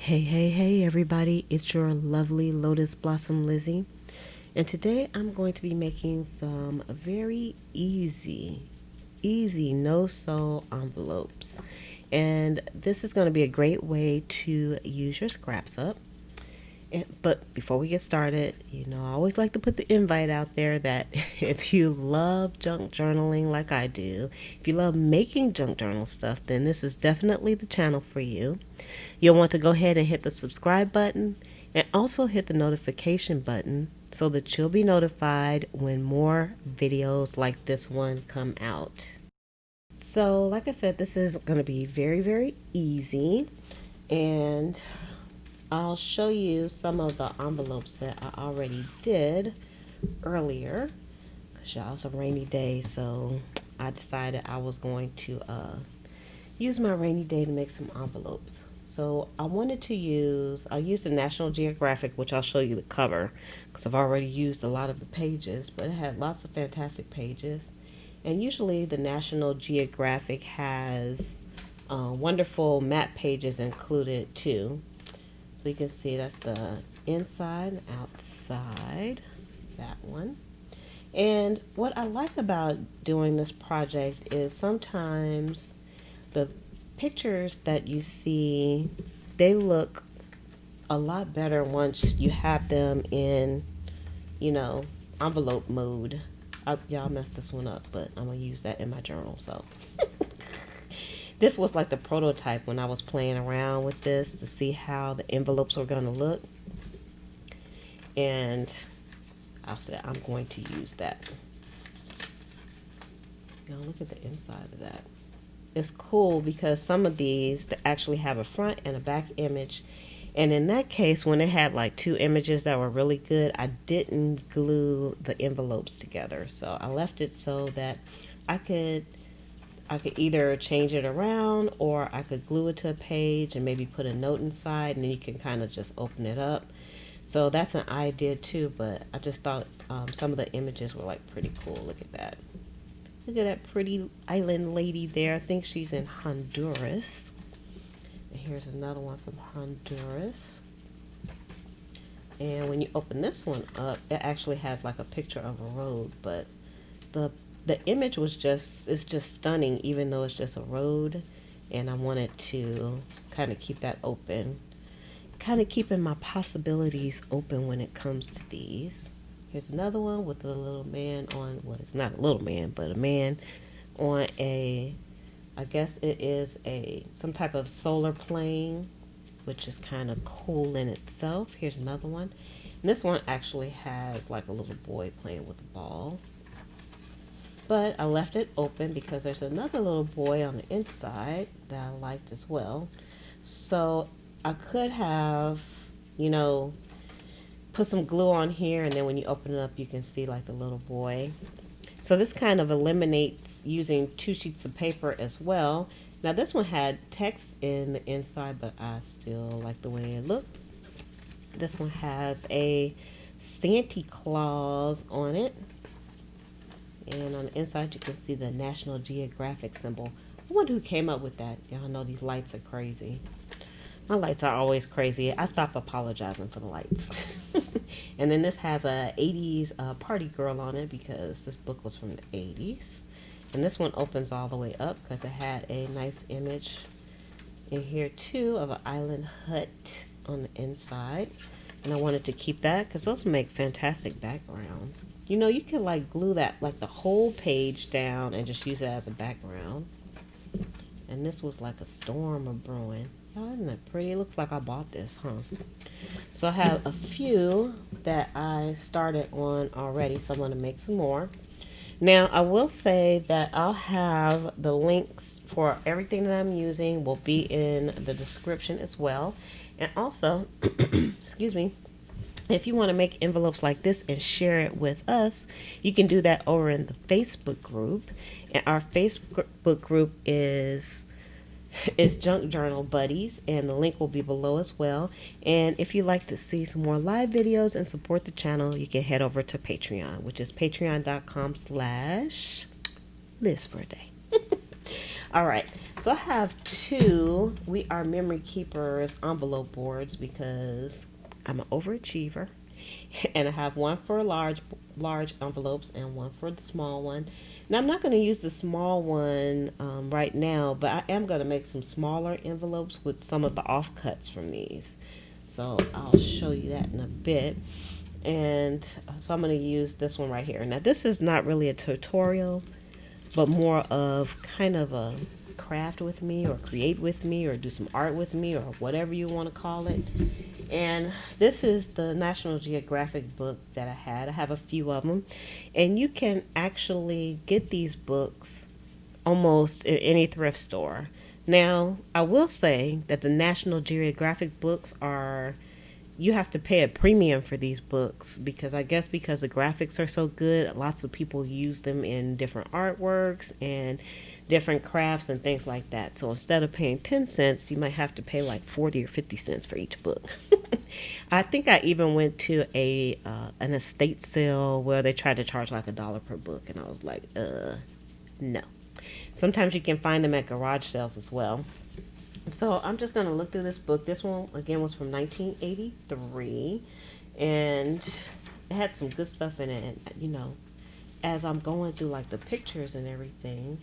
Hey everybody, it's your lovely Lotus Blossom Lizzie. And today I'm going to be making some very easy no-sew envelopes. And this is going to be a great way to use your scraps up. But before we get started, I always like to put the invite out there that if you love junk journaling like I do, if you love making junk journal stuff, then this is definitely the channel for you. You'll want to go ahead and hit the subscribe button and also hit the notification button so that you'll be notified when more videos like this one come out. So, like I said, this is going to be very easy, and I'll show you some of the envelopes that I already did earlier because y'all, it's a rainy day, so I decided I was going to use my rainy day to make some envelopes. So I used the National Geographic, which I'll show you the cover because I've already used a lot of the pages, but it had lots of fantastic pages. And usually the National Geographic has wonderful map pages included too. So you can see that's the inside and outside, that one. And what I like about doing this project is sometimes the pictures that you see, they look a lot better once you have them in, envelope mode. Y'all messed this one up, but I'm going to use that in my journal. So this was like the prototype when I was playing around with this to see how the envelopes were going to look. And I said I'm going to use that. Look at the inside of that. It's cool because some of these actually have a front and a back image. And in that case, when it had like two images that were really good, I didn't glue the envelopes together. So I left it so that I could either change it around or I could glue it to a page and maybe put a note inside, and then you can kind of just open it up. So that's an idea too, but I just thought some of the images were like pretty cool. Look at that. Look at that pretty island lady there. I think she's in Honduras. And here's another one from Honduras. And when you open this one up, it actually has like a picture of a road, but the image is just stunning, even though it's just a road. And I wanted to kind of keep that open, kind of keeping my possibilities open when it comes to these. Here's another one with a little man on, well, it's not a little man, but a man on I guess it is some type of solar plane, which is kind of cool in itself. Here's another one. And this one actually has like a little boy playing with a ball. But I left it open because there's another little boy on the inside that I liked as well. So I could have, put some glue on here, and then when you open it up, you can see like the little boy. So this kind of eliminates using two sheets of paper as well. Now this one had text in the inside, but I still like the way it looked. This one has a Santa Claus on it. And on the inside, you can see the National Geographic symbol. I wonder who came up with that. Y'all know these lights are crazy. My lights are always crazy. I stopped apologizing for the lights. And then this has a 80s party girl on it because this book was from the 80s. And this one opens all the way up because it had a nice image in here too of an island hut on the inside. And I wanted to keep that because those make fantastic backgrounds. You can like glue that like the whole page down and just use it as a background. And this was like a storm of brewing. Oh, isn't that pretty? It looks like I bought this, huh? So I have a few that I started on already, so I'm going to make some more. Now, I will say that I'll have the links for everything that I'm using will be in the description as well. And also, excuse me, if you want to make envelopes like this and share it with us, you can do that over in the Facebook group. And our Facebook group is Junk Journal Buddies, and the link will be below as well. And if you'd like to see some more live videos and support the channel, you can head over to Patreon, which is patreon.com/LizForAday. All right. So I have two We Are Memory Keepers envelope boards because I'm an overachiever. And I have one for large envelopes and one for the small one. Now I'm not going to use the small one right now, but I am going to make some smaller envelopes with some of the offcuts from these. So I'll show you that in a bit. And so I'm going to use this one right here. Now this is not really a tutorial, but more of kind of a craft with me or create with me or do some art with me or whatever you want to call it. And this is the National Geographic book that I had. I have a few of them. And you can actually get these books almost in any thrift store. Now, I will say that the National Geographic books are, you have to pay a premium for these books because I guess because the graphics are so good, lots of people use them in different artworks and different crafts and things like that. So instead of paying 10 cents, you might have to pay like 40 or 50 cents for each book. I think I even went to an estate sale where they tried to charge like $1 per book, and I was like, no. Sometimes you can find them at garage sales as well. So I'm just going to look through this book. This one, again, was from 1983, and it had some good stuff in it. And, you know, as I'm going through, like, the pictures and everything,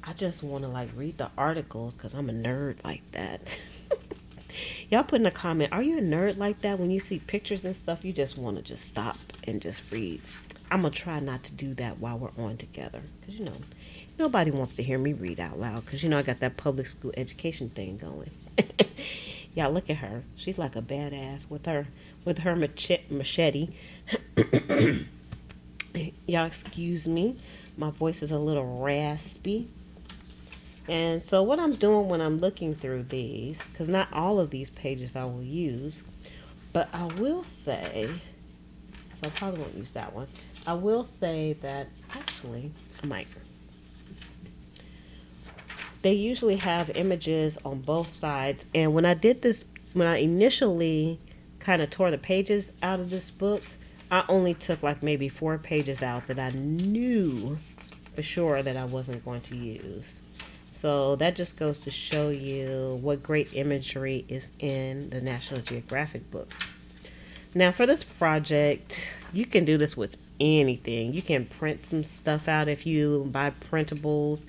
I just want to, like, read the articles because I'm a nerd like that. Y'all put in a comment, are you a nerd like that? When you see pictures and stuff, you just want to just stop and just read. I'm going to try not to do that while we're on together because, you know, nobody wants to hear me read out loud because, you know, I got that public school education thing going. Y'all look at her. She's like a badass with her machete. Y'all excuse me. My voice is a little raspy. And so what I'm doing when I'm looking through these, because not all of these pages I will use, but I will say, so I probably won't use that one. I will say that actually, I might. They usually have images on both sides. And when I did this, when I initially kind of tore the pages out of this book, I only took like maybe 4 pages out that I knew for sure that I wasn't going to use. So that just goes to show you what great imagery is in the National Geographic books. Now for this project, you can do this with anything. You can print some stuff out if you buy printables.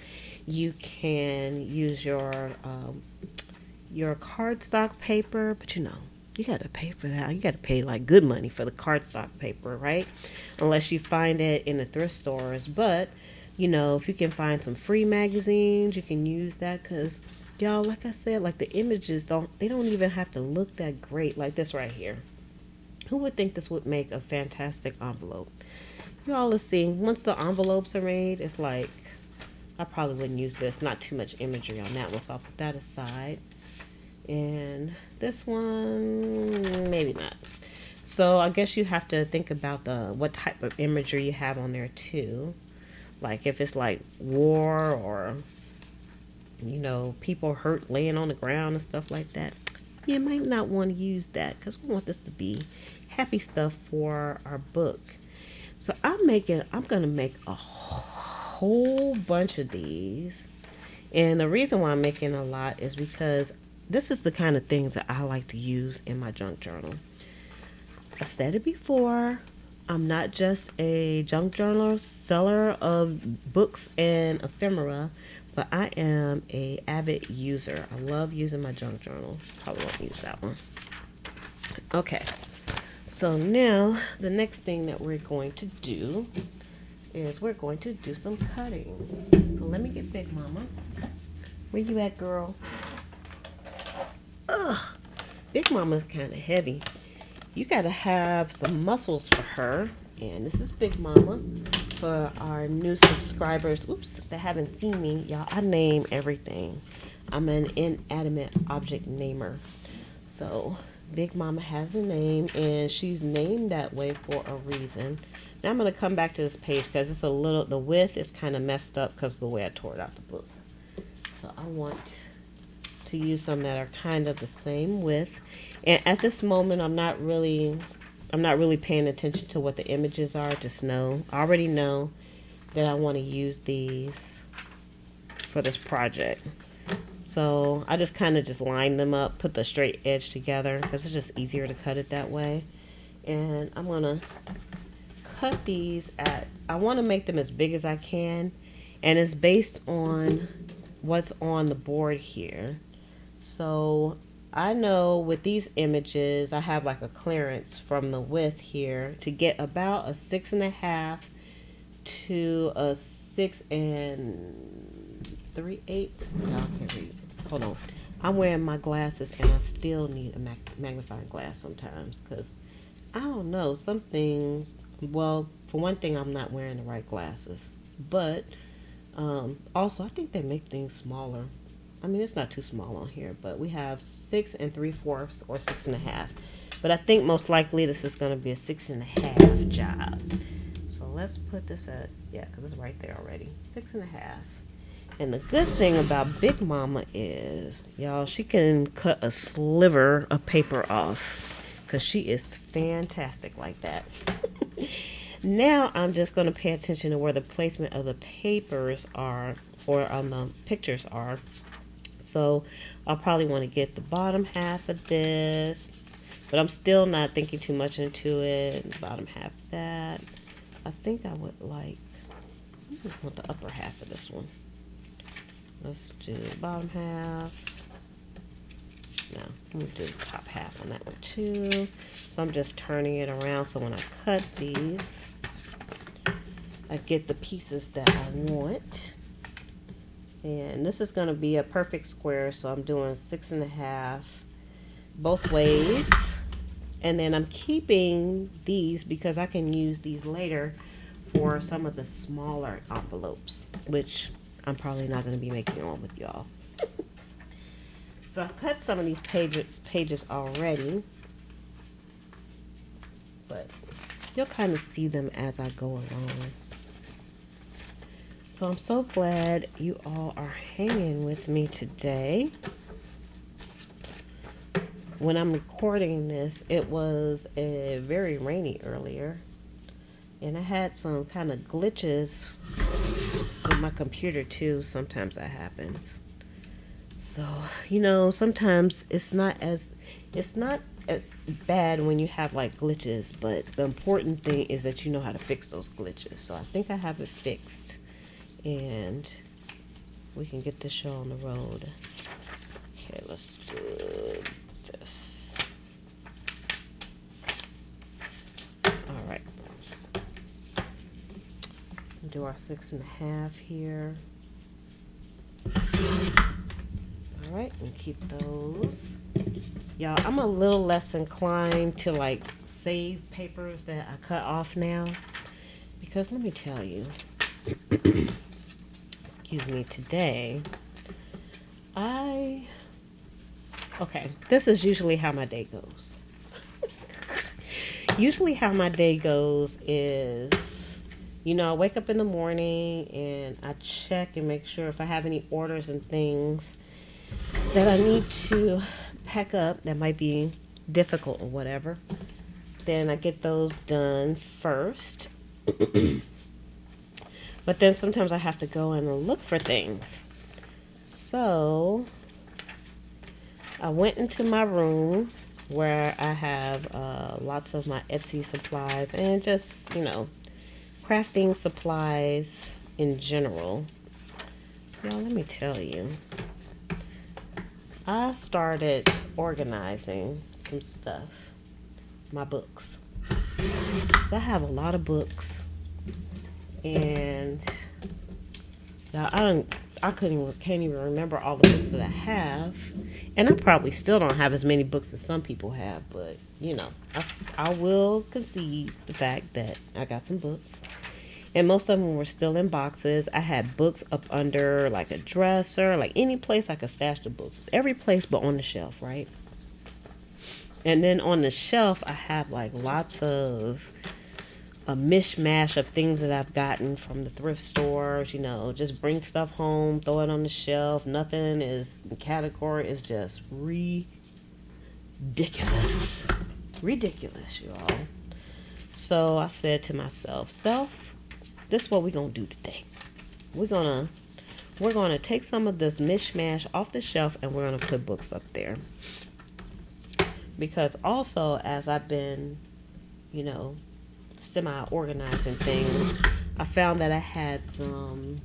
You can use your cardstock paper, but you know, you got to pay for that. You got to pay like good money for the cardstock paper, right? Unless you find it in the thrift stores. But you know, if you can find some free magazines, you can use that because, y'all, like I said, like the images don't even have to look that great like this right here. Who would think this would make a fantastic envelope? Y'all, let's see. Once the envelopes are made, it's like, I probably wouldn't use this. Not too much imagery on that one, so I'll put that aside. And this one, maybe not. So I guess you have to think about what type of imagery you have on there too. Like if it's like war or, you know, people hurt laying on the ground and stuff like that, you might not want to use that because we want this to be happy stuff for our book. So I'm going to make a whole bunch of these. And the reason why I'm making a lot is because this is the kind of things that I like to use in my junk journal. I've said it before. I'm not just a junk journal seller of books and ephemera, but I am a avid user. I love using my junk journal. Probably won't use that one. Okay, so now the next thing that we're going to do is we're going to do some cutting. So let me get Big Mama. Where you at, girl? Ugh, Big Mama's kind of heavy. You gotta have some muscles for her. And this is Big Mama. For our new subscribers, that haven't seen me, y'all, I name everything. I'm an inanimate object namer. So Big Mama has a name, and she's named that way for a reason. Now I'm gonna come back to this page because it's the width is kind of messed up because of the way I tore it out the book. So I want to use some that are kind of the same width. And at this moment, I'm not really paying attention to what the images are. I already know that I want to use these for this project. So I just kind of just line them up, put the straight edge together because it's just easier to cut it that way. And I'm going to cut these I want to make them as big as I can. And it's based on what's on the board here. So I know with these images, I have like a clearance from the width here to get about a 6.5 to a 6 3/8. No, I can't read. Hold on. I'm wearing my glasses and I still need a magnifying glass sometimes because I don't know, some things, well, for one thing, I'm not wearing the right glasses. But also, I think they make things smaller. I mean, it's not too small on here, but we have 6 3/4 or 6.5. But I think most likely this is going to be a 6.5 job. So let's put this at, yeah, because it's right there already. 6.5. And the good thing about Big Mama is, y'all, she can cut a sliver of paper off because she is fantastic like that. Now I'm just going to pay attention to where the placement of the papers are, or on the pictures are. So I'll probably want to get the bottom half of this, but I'm still not thinking too much into it. Bottom half of that. I think I would like, I want the upper half of this one. Let's do the bottom half. No, I'm going to do the top half on that one too. So I'm just turning it around so when I cut these, I get the pieces that I want. And this is going to be a perfect square, so I'm doing 6.5 both ways. And then I'm keeping these because I can use these later for some of the smaller envelopes, which I'm probably not going to be making on with y'all. So I've cut some of these pages already, but you'll kind of see them as I go along. So I'm so glad you all are hanging with me today. When I'm recording this, it was very rainy earlier, and I had some kind of glitches with my computer too. Sometimes that happens. So, you know, sometimes it's not as bad when you have like glitches, but the important thing is that you know how to fix those glitches. So I think I have it fixed, and we can get this show on the road. Okay, let's do this. All right. Do our 6.5 here. All right, and keep those. Y'all, I'm a little less inclined to like save papers that I cut off now, because let me tell you, excuse me, today, okay, this is usually how my day goes. Usually how my day goes is, you know, I wake up in the morning and I check and make sure if I have any orders and things that I need to pack up that might be difficult or whatever. Then I get those done first. But then sometimes I have to go in and look for things. So I went into my room where I have lots of my Etsy supplies and just, you know, crafting supplies in general. Y'all, let me tell you, I started organizing some stuff, my books. So I have a lot of books, and I can't even remember all the books that I have, and I probably still don't have as many books as some people have. But you know, I will concede the fact that I got some books. And most of them were still in boxes. I had books up under like a dresser, like any place I could stash the books. Every place but on the shelf, right? And then on the shelf, I have like lots of a mishmash of things that I've gotten from the thrift stores. You know, just bring stuff home, throw it on the shelf. Nothing is in category. It's just ridiculous. Ridiculous, y'all. So I said to myself, this is what we're going to do today. We're going to we're going to take some of this mishmash off the shelf and we're going to put books up there. Because also, as I've been, you know, semi-organizing things, I found that I had some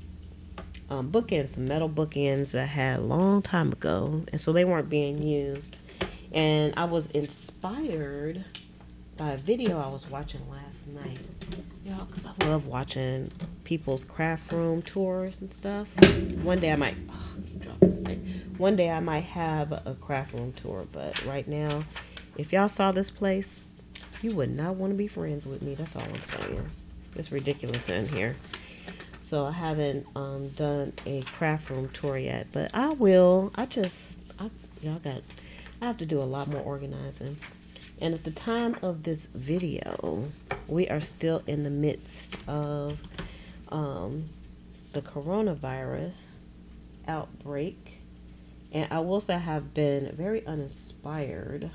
bookends, some metal bookends that I had a long time ago, and so they weren't being used. And I was inspired by a video I was watching last night, y'all, because I love watching people's craft room tours and stuff. One day I might, keep dropping this thing. One day I might have a craft room tour, but right now, if y'all saw this place, you would not want to be friends with me. That's all I'm saying. It's ridiculous in here. So I haven't done a craft room tour yet, but I will. I have to do a lot more organizing. And at the time of this video, we are still in the midst of the coronavirus outbreak. And I will say I have been very uninspired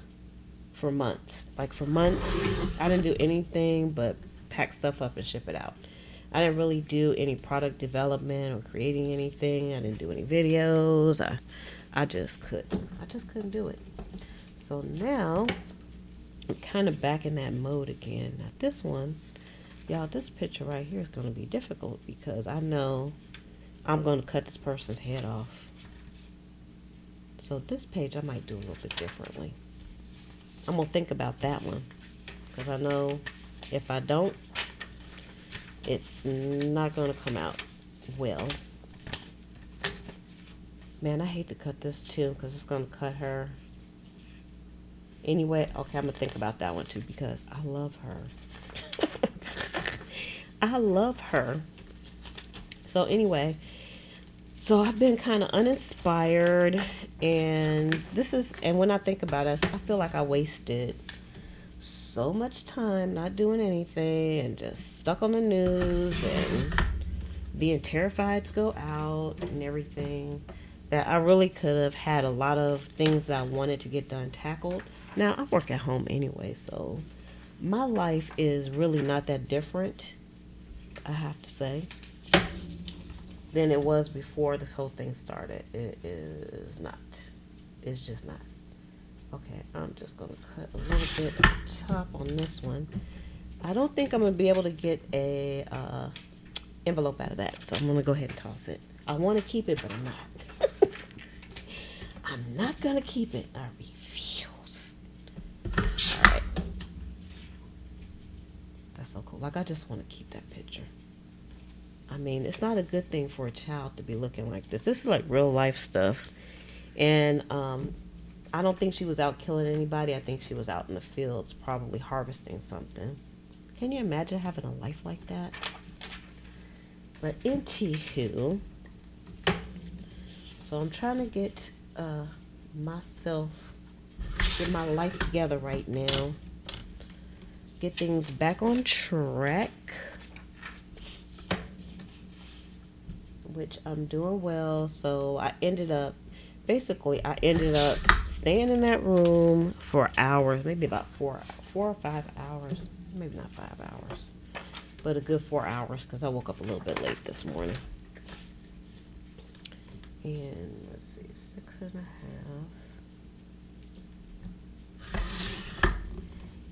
for months. Like for months, I didn't do anything but pack stuff up and ship it out. I didn't really do any product development or creating anything. I didn't do any videos. I just couldn't do it. So now I'm kind of back in that mode again. Now this one, y'all, this picture right here is going to be difficult because I know I'm going to cut this person's head off. So this page I might do a little bit differently. I'm going to think about that one because I know if I don't, it's not going to come out well. Man, I hate to cut this too because it's going to cut her. Anyway, okay, I'm going to think about that one too because I love her. I love her. So anyway, so I've been kind of uninspired, and when I think about it, I feel like I wasted so much time not doing anything and just stuck on the news and being terrified to go out and everything, that I really could have had a lot of things that I wanted to get done tackled. Now, I work at home anyway, so my life is really not that different, I have to say, than it was before this whole thing started. It is not. It's just not. Okay, I'm just going to cut a little bit of top on this one. I don't think I'm going to be able to get a envelope out of that, so I'm going to go ahead and toss it. I want to keep it, but I'm not. I'm not going to keep it. I refuse. Alright. That's so cool. Like, I just want to keep that picture. I mean, it's not a good thing for a child to be looking like this. This is like real life stuff. And I don't think she was out killing anybody. I think she was out in the fields probably harvesting something. Can you imagine having a life like that? But anywho, so I'm trying to get get my life together right now. Get things back on track. Which I'm doing well. So I ended up staying in that room for hours, maybe about 4 or 5 hours, maybe not 5 hours, but a good 4 hours because I woke up a little bit late this morning. And let's see, 6.5.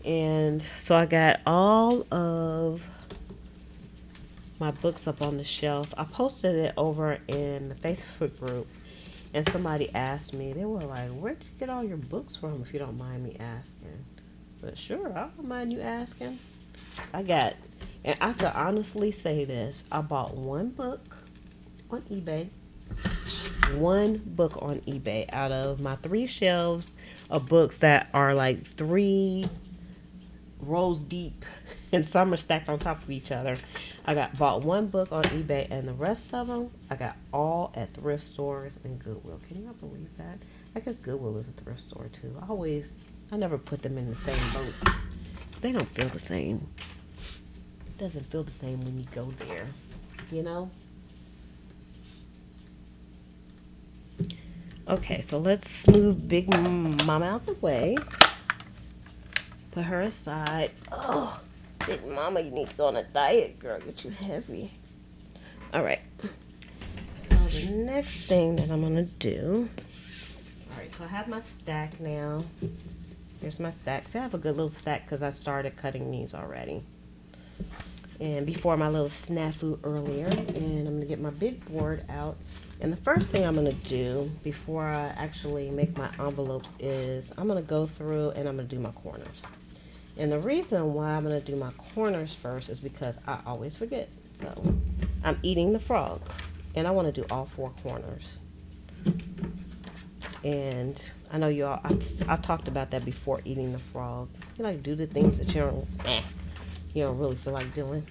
And so I got all of my books up on the shelf. I posted it over in the Facebook group, and somebody asked me, they were like, where'd you get all your books from, if you don't mind me asking? I said, sure, I don't mind you asking. And I could honestly say this, I bought one book on eBay. One book on eBay out of my 3 shelves of books that are like 3 rows deep, and some are stacked on top of each other. I bought one book on eBay, and the rest of them I got all at thrift stores and Goodwill. Can you not believe that? I guess Goodwill is a thrift store too. I never put them in the same boat because they don't feel the same. It doesn't feel the same when you go there, you know? Okay, so let's move Big Mama out the way. Put her aside. Oh, Big Mama, you need to go on a diet, girl. Get you heavy. All right. So the next thing that I'm gonna do. All right, so I have my stack now. Here's my stack. See, I have a good little stack because I started cutting these already. And before my little snafu earlier, and I'm gonna get my big board out. And the first thing I'm gonna do before I actually make my envelopes is I'm gonna go through and I'm gonna do my corners. And the reason why I'm gonna do my corners first is because I always forget. So I'm eating the frog and I wanna do all 4 corners. And I know you all, I talked about that before, eating the frog. You like do the things that you don't really feel like doing.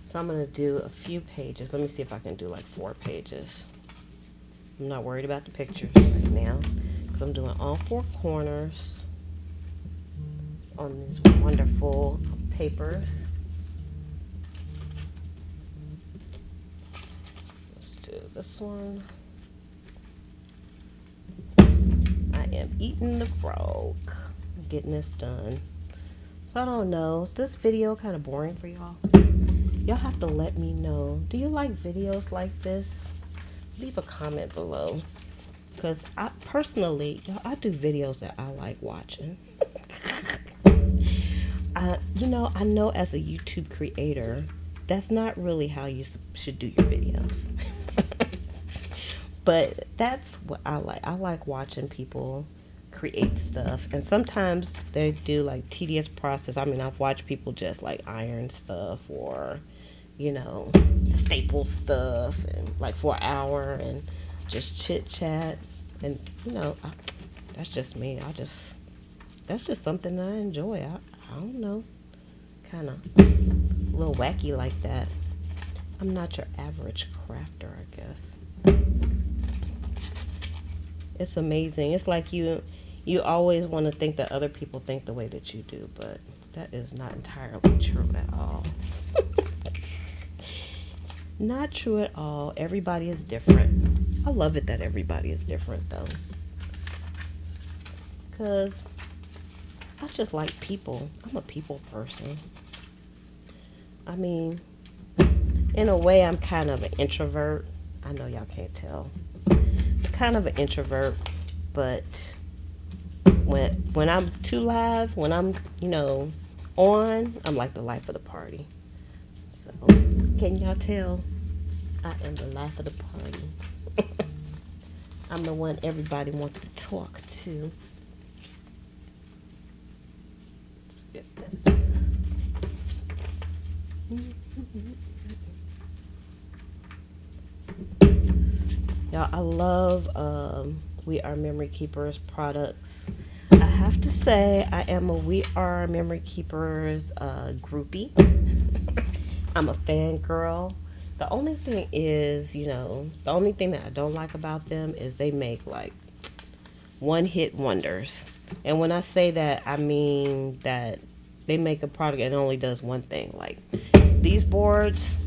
So I'm going to do a few pages. Let me see if I can do like 4 pages. I'm not worried about the pictures right now because I'm doing all 4 corners on these wonderful papers. Let's do this one. I am eating the frog. I'm getting this done. So I don't know, is this video kind of boring for y'all? Y'all have to let me know. Do you like videos like this? Leave a comment below. Because I personally, y'all, I do videos that I like watching. I know as a YouTube creator, that's not really how you should do your videos. But that's what I like. I like watching people create stuff, and sometimes they do like tedious process. I mean, I've watched people just like iron stuff or staple stuff and like for an hour and just chit chat, and that's just me. That's just something I enjoy. I don't know, kind of a little wacky like that. I'm not your average crafter, I guess. It's amazing. It's like you always want to think that other people think the way that you do, but that is not entirely true at all. Not true at all. Everybody is different. I love it that everybody is different, though. Because I just like people. I'm a people person. I mean, in a way, I'm kind of an introvert. I know y'all can't tell. I'm kind of an introvert, but when I'm too live, when I'm, on, I'm like the life of the party. So, can y'all tell? I am the life of the party. I'm the one everybody wants to talk to. Let's get this. Y'all, I love We Are Memory Keepers products. I have to say, I am a We Are Memory Keepers groupie. I'm a fangirl. The only thing is, the only thing that I don't like about them is they make like one-hit wonders. And when I say that, I mean that they make a product and it only does one thing. Like these boards,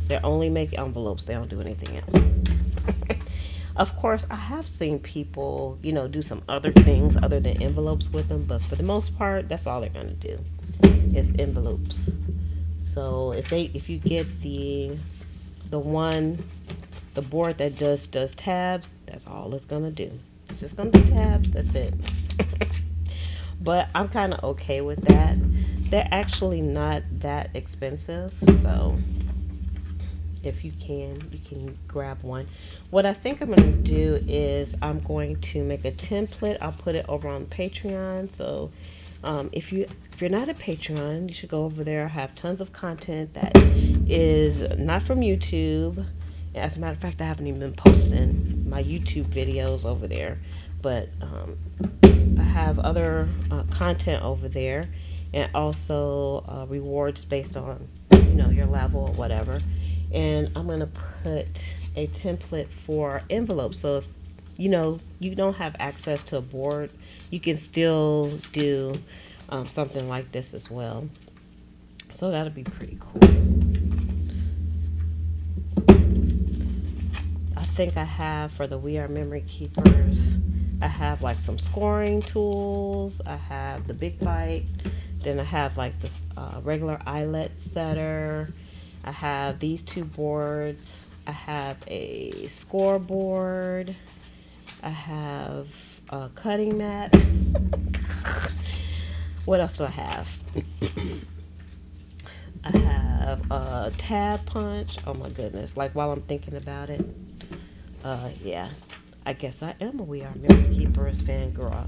they only make envelopes. They don't do anything else. Of course, I have seen people, do some other things other than envelopes with them, but for the most part, that's all they're going to do is envelopes. So if you get the board that does tabs, that's all it's going to do. It's just going to do tabs, that's it. But I'm kind of okay with that. They're actually not that expensive, so if you can grab one. What I think I'm going to do is I'm going to make a template. I'll put it over on Patreon. So if you're not a Patreon, you should go over there. I have tons of content that is not from YouTube. As a matter of fact, I haven't even been posting my YouTube videos over there, but I have other content over there, and also rewards based on your level or whatever. And I'm going to put a template for envelopes. So if you don't have access to a board, you can still do something like this as well. So that'll be pretty cool. I think I have, for the We Are Memory Keepers, I have like some scoring tools. I have the Big Bite. Then I have like this regular eyelet setter. I have these 2 boards. I have a scoreboard. I have a cutting mat. What else do I have? I have a tab punch. Oh my goodness. Like while I'm thinking about it. Yeah. I guess I am a We Are Mirror Keepers fan girl.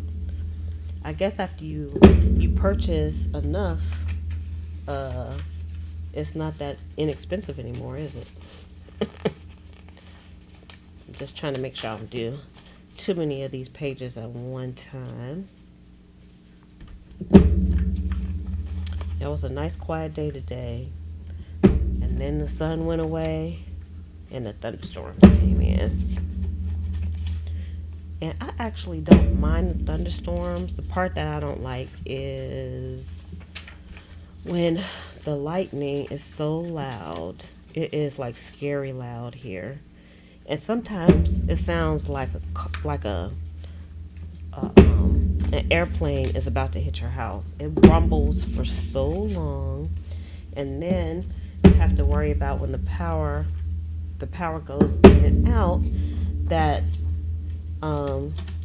I guess after you purchase enough, uh, it's not that inexpensive anymore, is it? I'm just trying to make sure I don't do too many of these pages at one time. It was a nice quiet day today, and then the sun went away and the thunderstorms came in. And I actually don't mind the thunderstorms. The part that I don't like is when the lightning is so loud. It is like scary loud here, and sometimes it sounds like an airplane is about to hit your house. It rumbles for so long, and then you have to worry about when the power goes in and out, that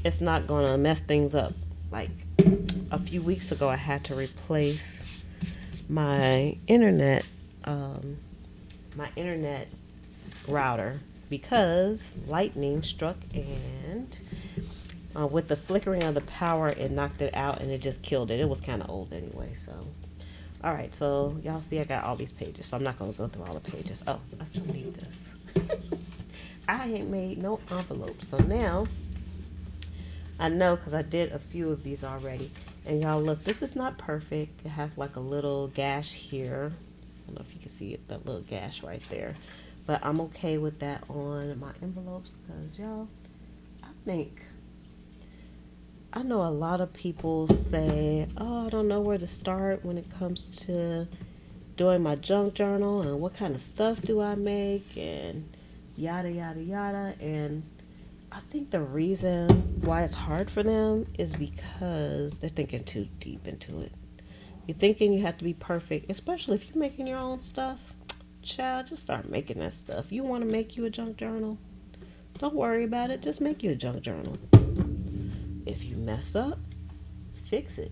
it's not gonna mess things up. Like a few weeks ago, I had to replace my internet router because lightning struck, and with the flickering of the power, it knocked it out and it just killed it. It was kind of old anyway, so. All right, so y'all see I got all these pages, so I'm not going to go through all the pages. Oh, I still need this. I ain't made no envelopes, so now I know because I did a few of these already. And y'all look, this is not perfect. It has like a little gash here. I don't know if you can see it, that little gash right there. But I'm okay with that on my envelopes because y'all, I know a lot of people say, oh, I don't know where to start when it comes to doing my junk journal and what kind of stuff do I make and yada, yada, yada. And I think the reason why it's hard for them is because they're thinking too deep into it. You're thinking you have to be perfect, especially if you're making your own stuff. Child, just start making that stuff. You want to make you a junk journal? Don't worry about it. Just make you a junk journal. If you mess up, fix it.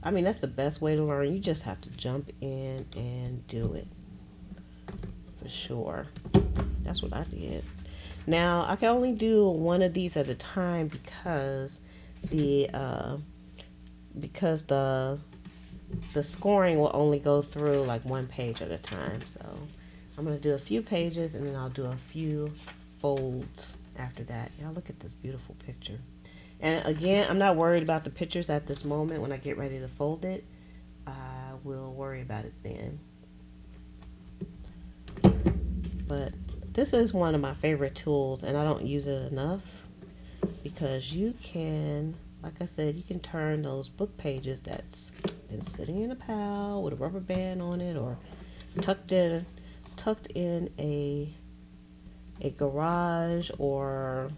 I mean, that's the best way to learn. You just have to jump in and do it. For sure. That's what I did. Now, I can only do one of these at a time because the scoring will only go through like one page at a time. So I'm going to do a few pages and then I'll do a few folds after that. Y'all look at this beautiful picture. And again, I'm not worried about the pictures at this moment. When I get ready to fold it, I will worry about it then. But this is one of my favorite tools, and I don't use it enough because you can, like I said, you can turn those book pages that's been sitting in a pile with a rubber band on it or tucked in a garage or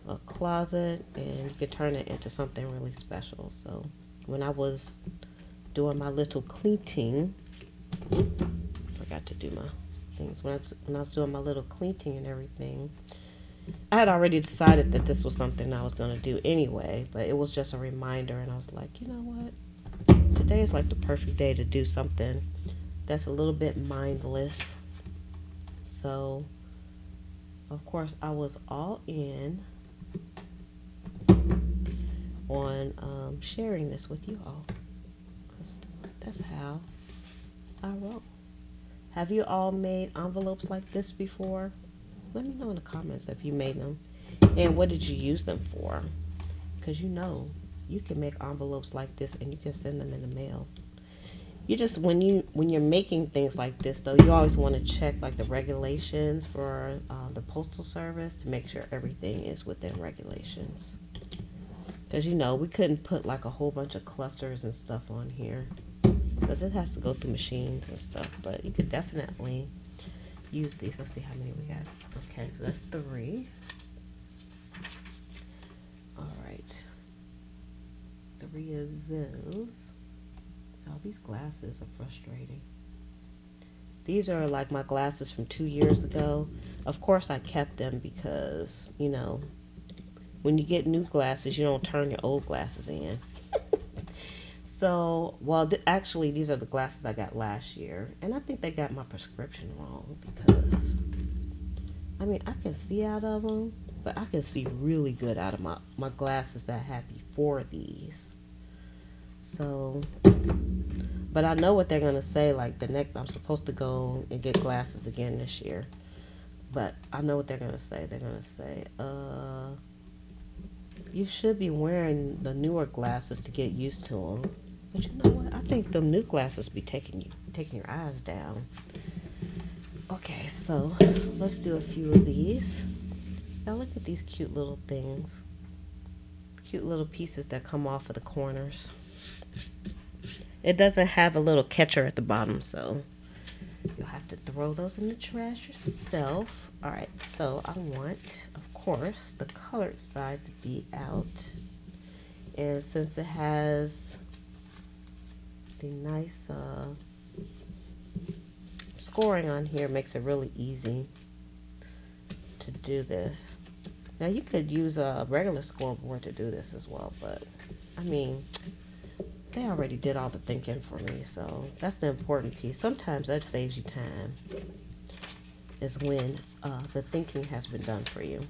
a closet, and you could turn it into something really special. So when I was doing my little cleaning, forgot to do my things. When I was doing my little cleaning and everything, I had already decided that this was something I was going to do anyway, but it was just a reminder, and I was like, you know what? Today is like the perfect day to do something that's a little bit mindless. So, of course, I was all in on sharing this with you all, because that's how I roll. Have you all made envelopes like this before? Let me know in the comments if you made them, and what did you use them for? Because you can make envelopes like this and you can send them in the mail. You just, when you're making things like this though, you always want to check like the regulations for the postal service to make sure everything is within regulations. Because we couldn't put like a whole bunch of clusters and stuff on here because it has to go through machines and stuff. But you could definitely use these. Let's see how many we got. Okay, so that's 3. All right, 3 of those. Oh, these glasses are frustrating. These are like my glasses from 2 years ago. Of course, I kept them because, when you get new glasses, you don't turn your old glasses in. So, well, actually, these are the glasses I got last year. And I think they got my prescription wrong because, I mean, I can see out of them, but I can see really good out of my glasses that I had before these. So, but I know what they're going to say. Like, the next, I'm supposed to go and get glasses again this year. But I know what they're going to say. They're going to say, you should be wearing the newer glasses to get used to them. But you know what? I think the new glasses be taking your eyes down. Okay, so let's do a few of these. Now look at these cute little things. Cute little pieces that come off of the corners. It doesn't have a little catcher at the bottom, so you'll have to throw those in the trash yourself. Alright, so I want, of course, the colored side to be out. And since it has the nice scoring on here, makes it really easy to do this. Now you could use a regular scoreboard to do this as well, but I mean, they already did all the thinking for me, so that's the important piece. Sometimes that saves you time, is when the thinking has been done for you.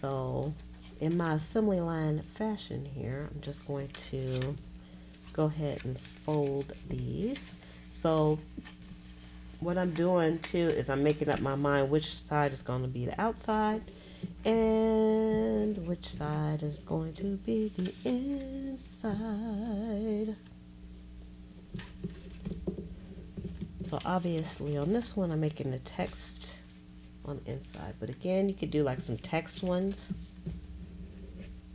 So in my assembly line fashion here, I'm just going to go ahead and fold these. So what I'm doing too is I'm making up my mind which side is going to be the outside and which side is going to be the inside. So obviously on this one I'm making the text on the inside, but again you could do like some text ones.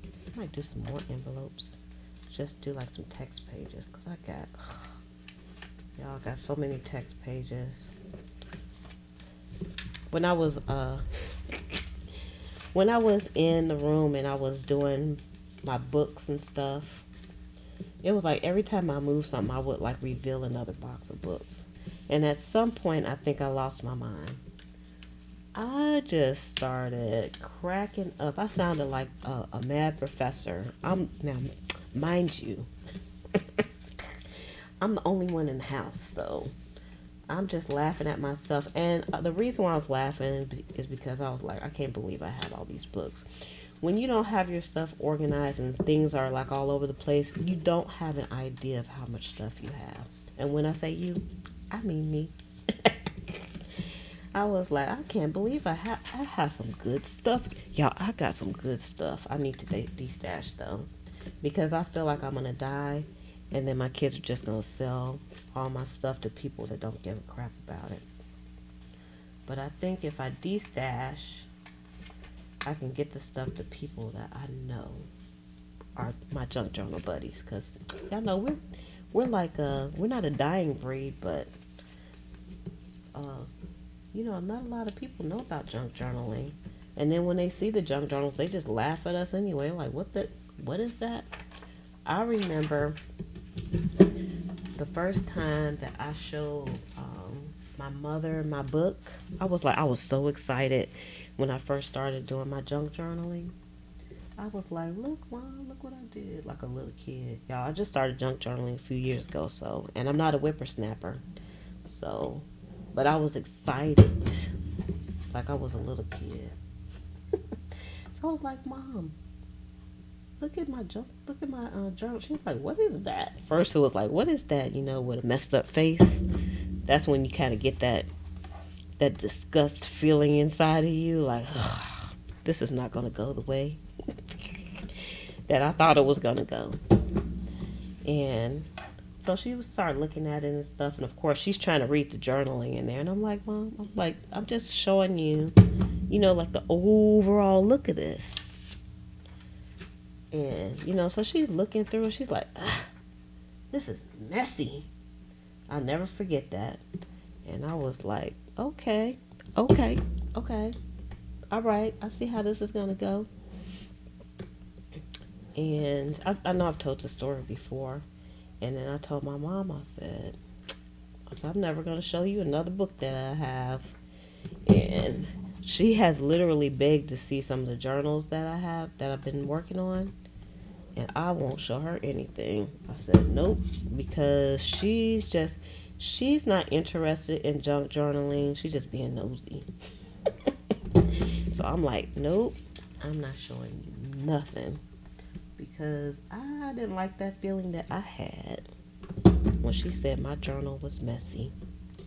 I might do some more envelopes. Just do like some text pages because y'all got so many text pages. When I was in the room and I was doing my books and stuff, it was like every time I moved something, I would like reveal another box of books. And at some point, I think I lost my mind. I just started cracking up. I sounded like a mad professor. Now, mind you, I'm the only one in the house, so I'm just laughing at myself. And the reason why I was laughing is because I was like, I can't believe I have all these books. When you don't have your stuff organized and things are like all over the place, you don't have an idea of how much stuff you have. And when I say you, I mean me. I was like, I can't believe I have some good stuff. Y'all, I got some good stuff. I need to de-stash though, because I feel like I'm gonna die, and then my kids are just gonna sell all my stuff to people that don't give a crap about it. But I think if I de-stash, I can get the stuff to people that I know are my junk journal buddies. Cause y'all know we're like we're not a dying breed, but not a lot of people know about junk journaling. And then when they see the junk journals, they just laugh at us anyway. Like, what is that? I remember the first time that I showed my mother my book. I was so excited when I first started doing my junk journaling. I was like, look, Mom, look what I did. Like a little kid. Y'all, I just started junk journaling a few years ago, and I'm not a whippersnapper. So, but I was excited. Like I was a little kid. So I was like, Mom, look at my journal. She's like, what is that? First it was like, what is that? With a messed up face. That's when you kind of get that disgust feeling inside of you. Like, this is not going to go the way that I thought it was going to go. And so she started looking at it and stuff. And of course, she's trying to read the journaling in there. And I'm like, Mom, I'm just showing you, like the overall look of this. And, so she's looking through it. She's like, this is messy. I'll never forget that. And I was like, okay. All right. I see how this is going to go. And I know I've told the story before. And then I told my mom, I said, So I'm never going to show you another book that I have. And she has literally begged to see some of the journals that I have that I've been working on. And I won't show her anything. I said nope, because she's not interested in junk journaling. She's just being nosy. So I'm like, nope, I'm not showing you nothing, because I didn't like that feeling that I had when she said my journal was messy.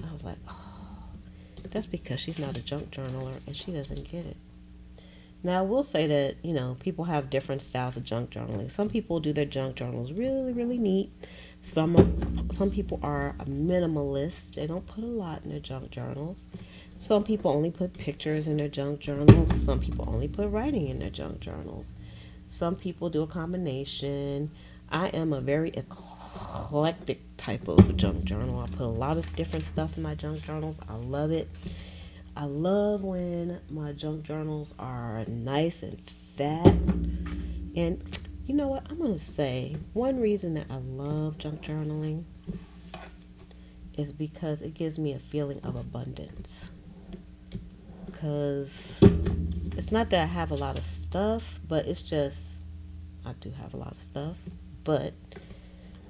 I was like, oh, that's because she's not a junk journaler and she doesn't get it. Now, I will say that, people have different styles of junk journaling. Some people do their junk journals really, really neat. Some people are a minimalist. They don't put a lot in their junk journals. Some people only put pictures in their junk journals. Some people only put writing in their junk journals. Some people do a combination. I am a very eclectic type of junk journal. I put a lot of different stuff in my junk journals. I love it. I love when my junk journals are nice and fat. And you know what? I'm going to say one reason that I love junk journaling is because it gives me a feeling of abundance. Because it's not that I have a lot of stuff, but it's just, I do have a lot of stuff, but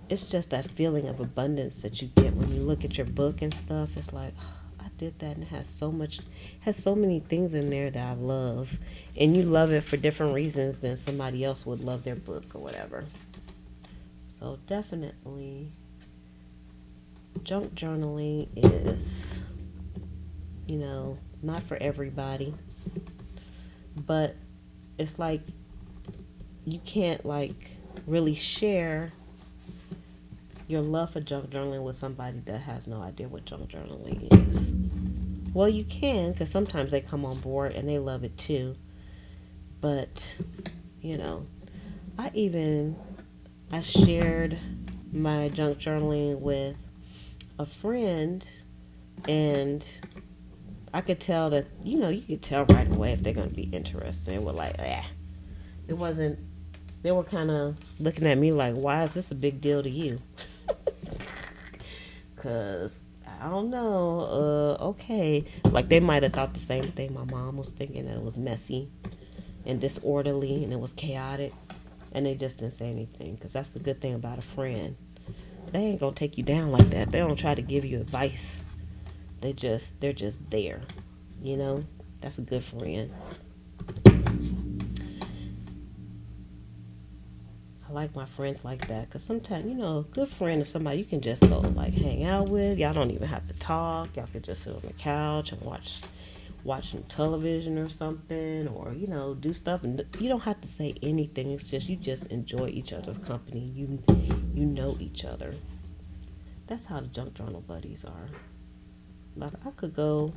it's just that feeling of abundance that you get when you look at your book and stuff. It's like, I did that, and it has so many things in there that I love. And you love it for different reasons than somebody else would love their book or whatever. So definitely, junk journaling is, not for everybody. But it's like you can't really share your love for junk journaling with somebody that has no idea what junk journaling is. Well, you can, because sometimes they come on board and they love it too. But, you know, I shared my junk journaling with a friend, and I could tell that, you could tell right away if they're going to be interested. They were like, it wasn't, they were kind of looking at me like, why is this a big deal to you? Because, I don't know, okay. Like, they might have thought the same thing my mom was thinking, that it was messy and disorderly and it was chaotic. And they just didn't say anything, because that's the good thing about a friend. They ain't going to take you down like that. They don't try to give you advice. They're just there, That's a good friend. I like my friends like that, because sometimes, a good friend is somebody you can just go hang out with. Y'all don't even have to talk. Y'all can just sit on the couch and watch some television or something, or do stuff, and you don't have to say anything. It's just you just enjoy each other's company. You know each other. That's how the junk journal buddies are. Like, I could go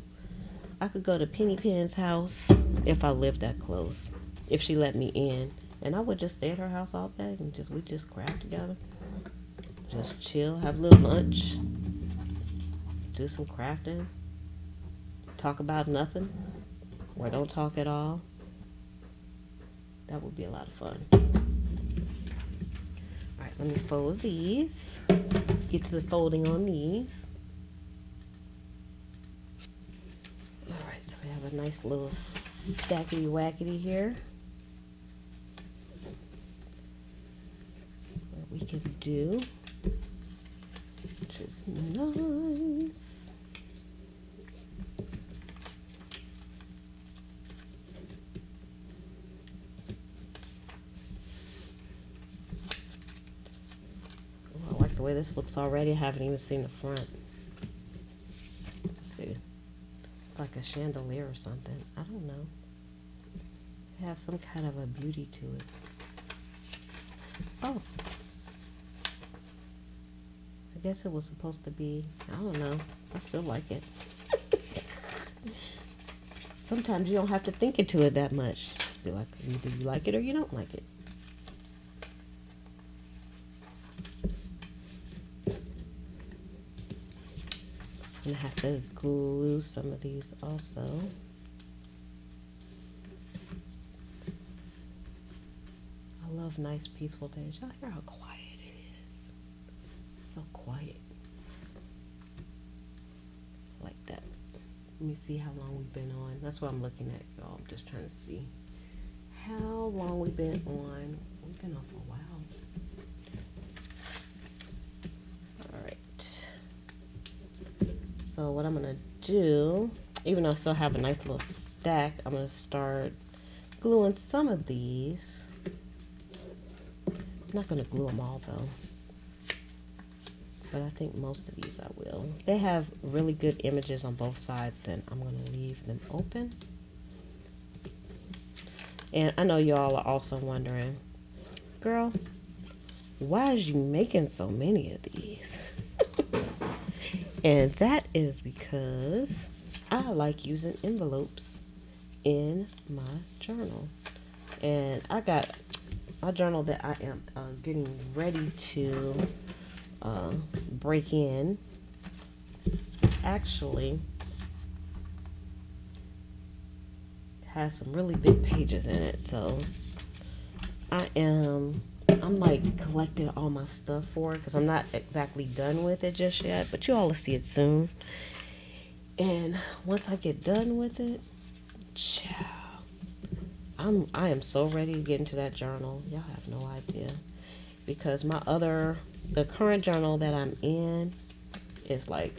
to Penny Pen's house if I lived that close, if she let me in, and I would just stay at her house all day and we just craft together, just chill, have a little lunch, do some crafting, talk about nothing, or don't talk at all. That would be a lot of fun. Alright, let me fold these. Let's get to the folding on these. Alright, so we have a nice little stackety wackety here. What we can do, which is nice. I like the way this looks already. I haven't even seen the front. Let's see. It's like a chandelier or something. I don't know. It has some kind of a beauty to it. Oh. I guess it was supposed to be, I don't know. I still like it. Sometimes you don't have to think into it that much. Just be like, either you like it or you don't like it. I'm gonna have to glue some of these also. I love nice peaceful days. Y'all hear how quiet it is? So quiet. Let me see how long we've been on. That's what I'm looking at, y'all. I'm just trying to see how long we've been on. We've been on for a while. Alright. So what I'm going to do, even though I still have a nice little stack, I'm going to start gluing some of these. I'm not going to glue them all though. But I think most of these I will. If they have really good images on both sides, then I'm going to leave them open. And I know y'all are also wondering, girl, why is you making so many of these? And that is because I like using envelopes in my journal. And I got my journal that I am getting ready to break in. Actually has some really big pages in it, so I'm like collecting all my stuff for it because I'm not exactly done with it just yet, but you all will see it soon. And once I get done with it, ciao, I am so ready to get into that journal. Y'all have no idea, because the current journal that I'm in is like,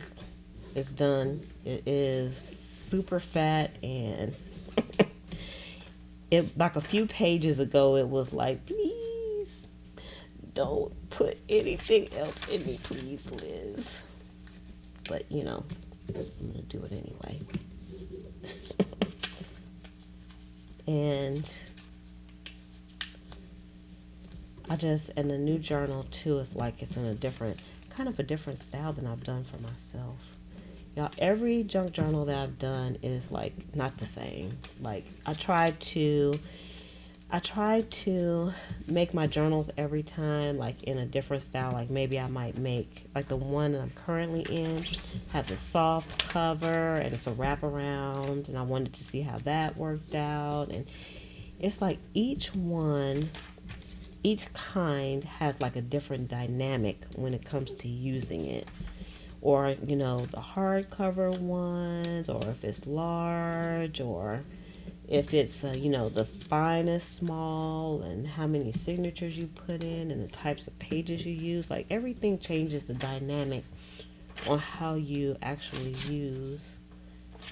it's done. It is super fat, and it, like a few pages ago, it was like, please don't put anything else in me, please, Liz. But you know, I'm gonna do it anyway. And and the new journal too is like, it's in a different, kind of a different style than I've done for myself. Y'all, every junk journal that I've done is like not the same. Like I try to make my journals every time like in a different style. Like maybe I might make, like the one that I'm currently in has a soft cover and it's a wraparound, and I wanted to see how that worked out. And it's like each kind has like a different dynamic when it comes to using it. Or, you know, the hardcover ones, or if it's large, or if it's, you know, the spine is small, and how many signatures you put in, and the types of pages you use. Like everything changes the dynamic on how you actually use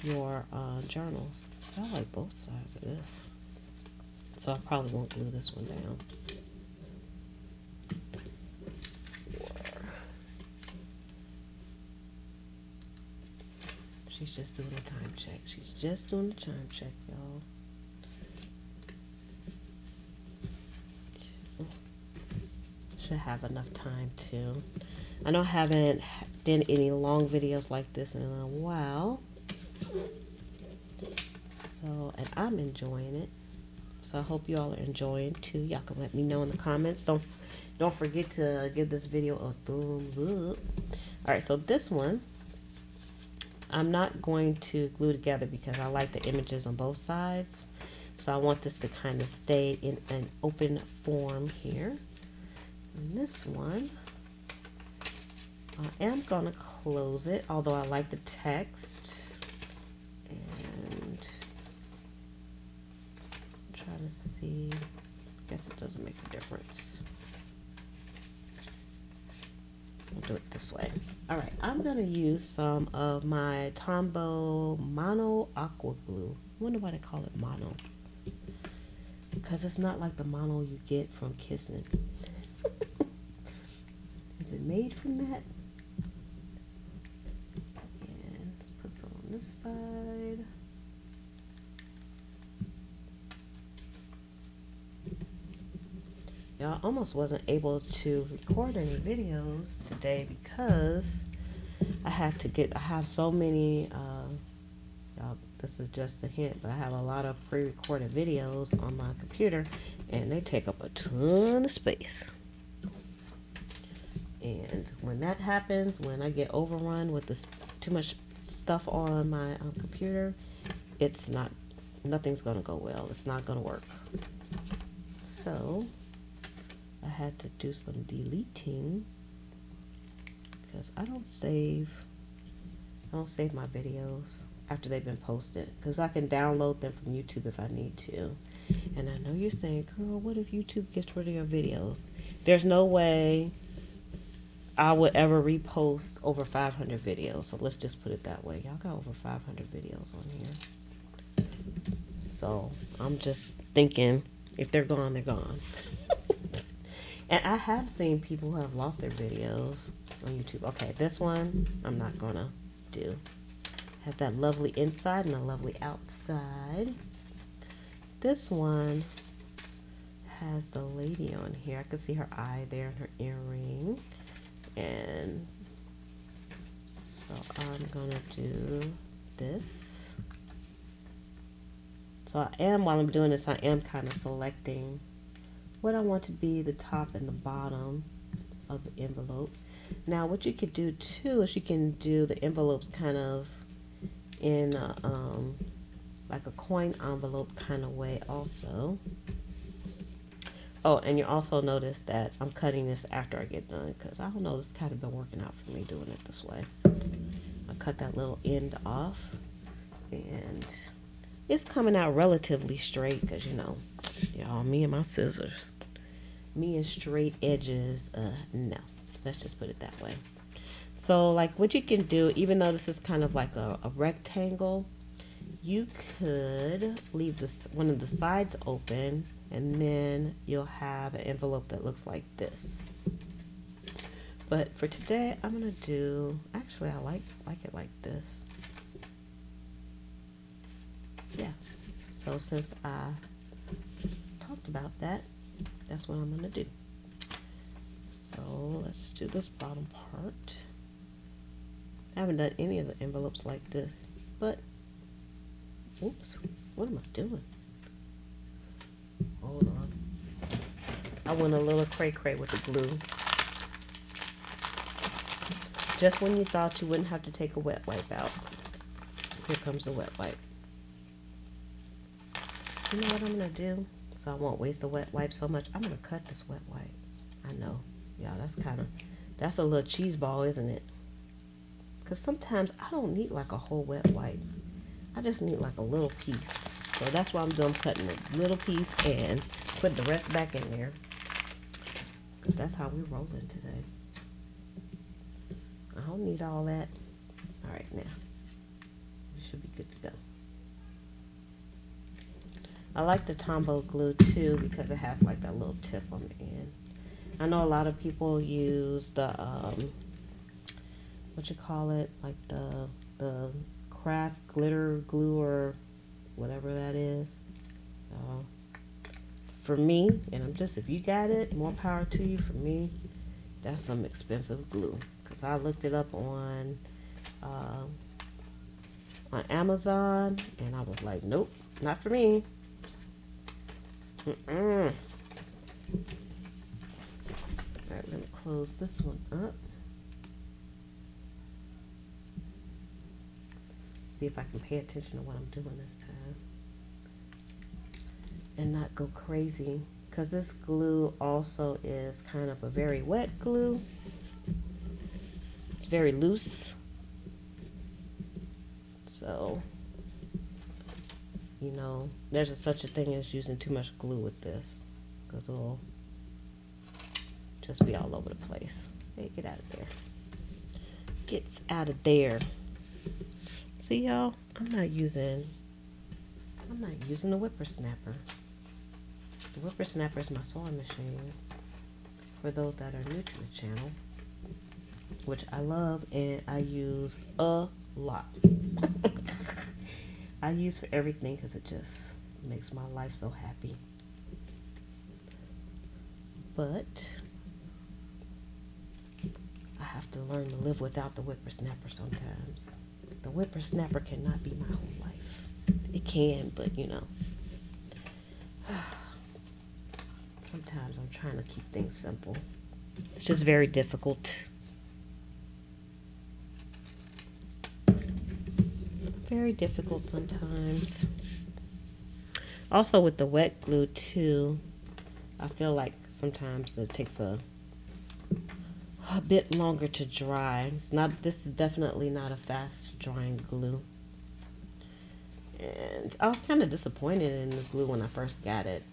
your journals. I like both sides of this. So I probably won't glue this one down. She's just doing a time check. She's just doing the time check, y'all. Should have enough time to. I know I haven't done any long videos like this in a while. So, and I'm enjoying it. So I hope you all are enjoying too. Y'all can let me know in the comments. Don't forget to give this video a thumbs up. Alright, so this one I'm not going to glue together because I like the images on both sides. So I want this to kind of stay in an open form here. And this one, I am going to close it, although I like the text. And try to see, I guess it doesn't make a difference. We'll do it this way. All right, I'm going to use some of my Tombow Mono Aqua Glue. I wonder why they call it mono. Because it's not like the mono you get from kissing. Is it made from that? And let's put some on this side. Y'all, almost wasn't able to record any videos today because I have so many, y'all, this is just a hint, but I have a lot of pre-recorded videos on my computer and they take up a ton of space. And when that happens, when I get overrun with this too much stuff on my computer, nothing's gonna go well. It's not gonna work. So I had to do some deleting because I don't save my videos. after they've been posted, because I can download them from YouTube if I need to. And I know you're saying, girl, what if YouTube gets rid of your videos? There's no way I would ever repost over 500 videos. So let's just put it that way. Y'all got over 500 videos on here. So I'm just thinking, if they're gone, they're gone. And I have seen people who have lost their videos on YouTube. Okay, this one I'm not gonna do. Has that lovely inside and a lovely outside. This one has the lady on here. I can see her eye there and her earring. And so I'm gonna do this. So I am, while I'm doing this, I am kind of selecting what I want to be the top and the bottom of the envelope. Now what you could do too is you can do the envelopes kind of in like a coin envelope kind of way also. Oh, and you also notice that I'm cutting this after I get done, because I don't know, it's kind of been working out for me doing it this way. I cut that little end off, and it's coming out relatively straight, because, you know, y'all, me and my scissors, me and straight edges, no. Let's just put it that way. So, like, what you can do, even though this is kind of like a rectangle, you could leave this one of the sides open, and then you'll have an envelope that looks like this. But for today, I'm gonna do, actually I like it like this. Yeah, so since I talked about that, that's what I'm gonna do. So let's do this bottom part. I haven't done any of the envelopes like this, but oops, what am I doing? Hold on. I went a little cray-cray with the glue. Just when you thought you wouldn't have to take a wet wipe out, here comes the wet wipe. You know what I'm gonna do? So I won't waste the wet wipe so much. I'm gonna cut this wet wipe. I know. Yeah, that's a little cheese ball, isn't it? Because sometimes I don't need like a whole wet wipe. I just need like a little piece. So that's why I'm doing, cutting a little piece and putting the rest back in there. Because that's how we're rolling today. I don't need all that. Alright, now. We should be good to go. I like the Tombow glue too, because it has like that little tip on the end. I know a lot of people use the, what you call it? Like the craft glitter glue or whatever that is. For me, and I'm just, if you got it, more power to you. For me, that's some expensive glue, because I looked it up on Amazon, and I was like, nope, not for me. Alright, let me close this one up. See if I can pay attention to what I'm doing this time and not go crazy, because this glue also is kind of a very wet glue. It's very loose, so you know there's such a thing as using too much glue with this, because it'll just be all over the place. Hey, get out of there. Gets out of there. See, y'all, I'm not using the whippersnapper. The whippersnapper is my sewing machine, for those that are new to the channel, which I love and I use a lot. I use for everything, because it just makes my life so happy. But I have to learn to live without the whippersnapper sometimes. The whippersnapper cannot be my whole life. It can, but you know. Sometimes I'm trying to keep things simple. It's just very difficult. Very difficult sometimes. Also with the wet glue too, I feel like sometimes it takes a bit longer to dry. This is definitely not a fast drying glue. And I was kind of disappointed in the glue when I first got it.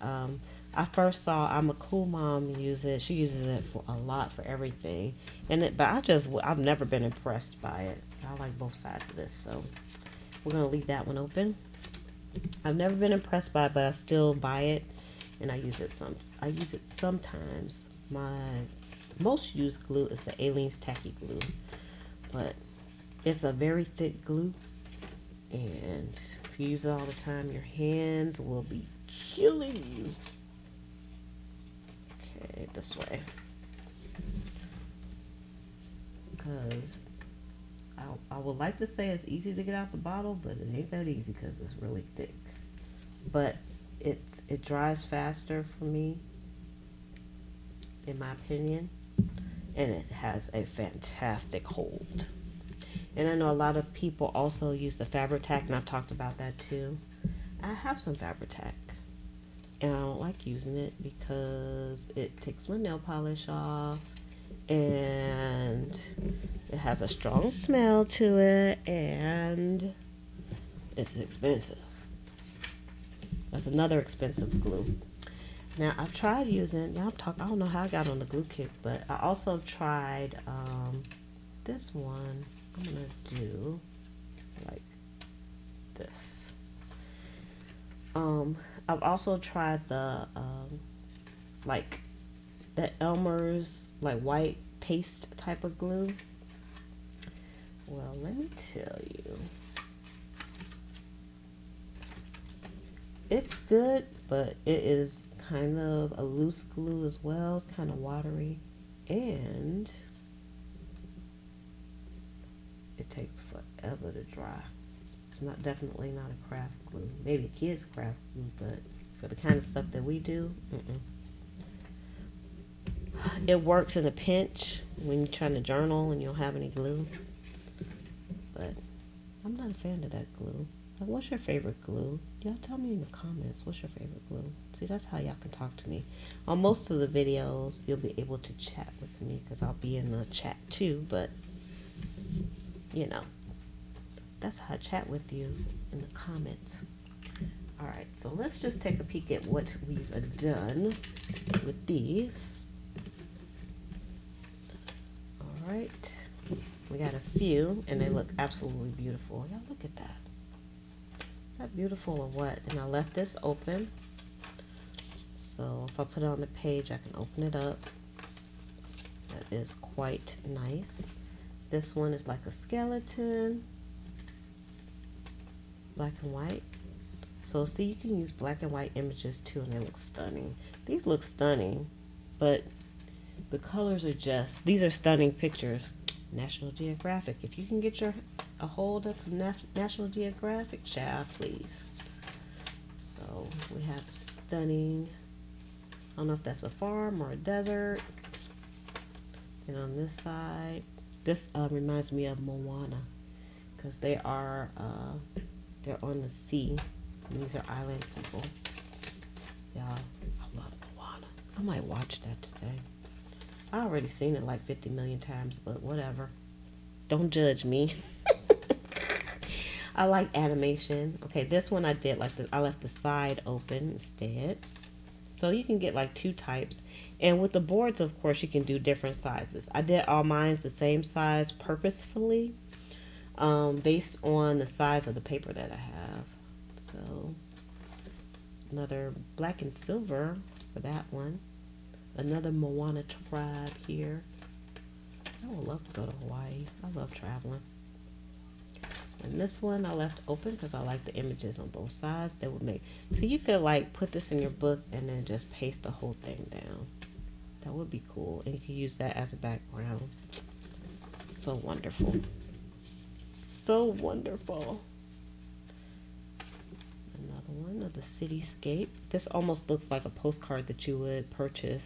I first saw I'm a Cool Mom use it. She uses it for a lot for everything, but I've never been impressed by it. I like both sides of this, so we're gonna leave that one open. I've never been impressed by it, but I still buy it, and I use it sometimes. My most used glue is the Aleene's Tacky Glue, but it's a very thick glue, and if you use it all the time, your hands will be killing you. Okay, this way, because I would like to say it's easy to get out the bottle, but it ain't that easy because it's really thick. But it dries faster for me, in my opinion, and it has a fantastic hold. And I know a lot of people also use the Fabri-Tac, and I've talked about that too. I have some Fabri-Tac, and I don't like using it because it takes my nail polish off, and it has a strong smell to it, and it's expensive. That's another expensive glue. Now I've tried using, I don't know how I got on the glue kick, but I also tried this one. I'm gonna do like this. I've also tried the like the Elmer's like white paste type of glue. Well, let me tell you, it's good, but it is kind of a loose glue as well. It's kind of watery, and it takes forever to dry. It's definitely not a craft glue. Maybe a kid's craft glue, but for the kind of stuff that we do, it works in a pinch when you're trying to journal and you don't have any glue. But I'm not a fan of that glue. Like, what's your favorite glue? Y'all tell me in the comments, what's your favorite glue? See, that's how y'all can talk to me. On most of the videos, you'll be able to chat with me because I'll be in the chat too, but you know, that's how I chat with you, in the comments. Alright, so let's just take a peek at what we've done with these. Alright, we got a few, and they look absolutely beautiful. Y'all look at that. Is that beautiful or what? And I left this open, so if I put it on the page, I can open it up. That is quite nice. This one is like a skeleton, black and white. So see, you can use black and white images too, and they look stunning. These look stunning, but the colors are just, these are stunning pictures. National Geographic. If you can get a hold of some National Geographic, child, please. So we have stunning, I don't know if that's a farm or a desert. And on this side, this reminds me of Moana, because they're on the sea. And these are island people. Y'all, I love Moana. I might watch that today. I already seen it like 50 million times, but whatever. Don't judge me. I like animation. Okay, this one I did like this. I left the side open instead. So you can get like two types. And with the boards, of course, you can do different sizes. I did all mine the same size purposefully, based on the size of the paper that I have. So, another black and silver for that one. Another Moana tribe here. I would love to go to Hawaii. I love traveling. And this one I left open because I like the images on both sides. They would make, so you could like put this in your book and then just paste the whole thing down. That would be cool. And you can use that as a background. So wonderful. So wonderful. Another one of the cityscape. This almost looks like a postcard that you would purchase,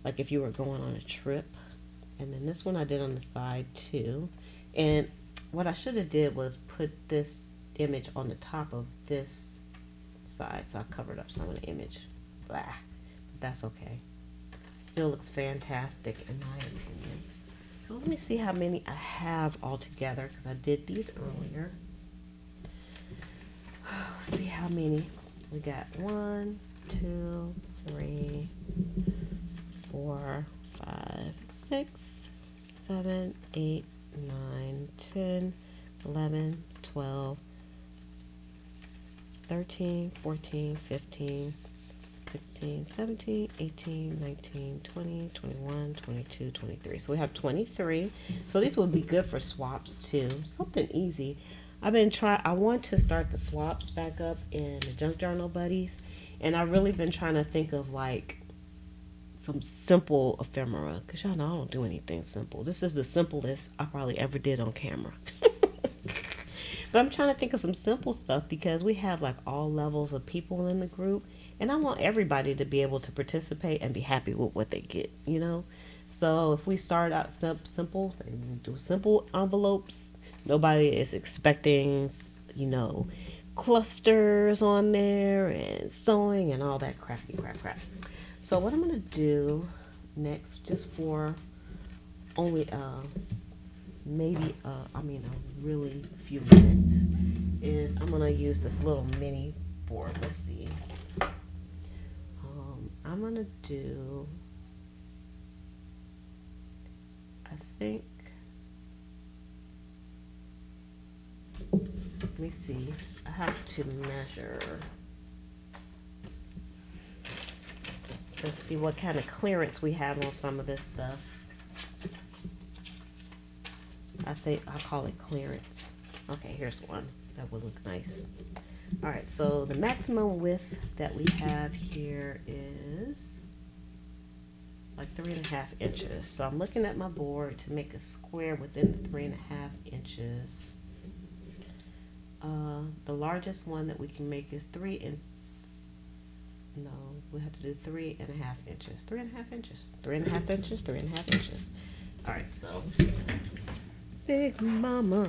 like if you were going on a trip. And then this one I did on the side too. And what I should have did was put this image on the top of this side, so I covered up some of the image. Blah. But that's okay. Still looks fantastic in my opinion. So let me see how many I have all together, because I did these earlier. Let's see how many. We got 1, 2, 3, 4, 5, 6, 7, 8, 9, 10, 11, 12, 13, 14, 15, 16, 17, 18, 19, 20, 21, 22, 23. So we have 23. So these would be good for swaps too. Something easy. I want to start the swaps back up in the Junk Journal Buddies. And I've really been trying to think of like some simple ephemera. Because y'all know I don't do anything simple. This is the simplest I probably ever did on camera. But I'm trying to think of some simple stuff because we have like all levels of people in the group. And I want everybody to be able to participate and be happy with what they get, you know? So if we start out simple, say we do simple envelopes, nobody is expecting, you know, clusters on there and sewing and all that crap. So what I'm going to do next, just for only maybe a really few minutes, is I'm going to use this little mini board. Let's see. I'm going to do, I think, let me see, I have to measure to see what kind of clearance we have on some of this stuff. I call it clearance. Okay, here's one that would look nice. Alright, so the maximum width that we have here is like 3.5 inches. So I'm looking at my board to make a square within the 3.5 inches. The largest one that we can make is 3 and no, we have to do 3.5 inches. 3.5 inches. 3.5 inches. 3.5 inches. Alright, so Big Mama.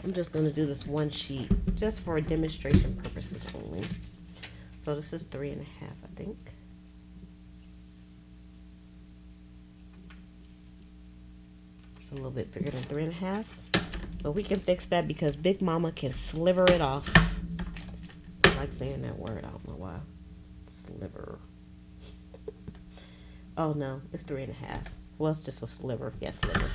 I'm just going to do this one sheet just for demonstration purposes only. So this is 3.5, I think. It's a little bit bigger than 3.5. But we can fix that because Big Mama can sliver it off. I like saying that word. I don't know why. Sliver. Oh no, it's 3.5. Well, it's just a sliver. Yeah, sliver.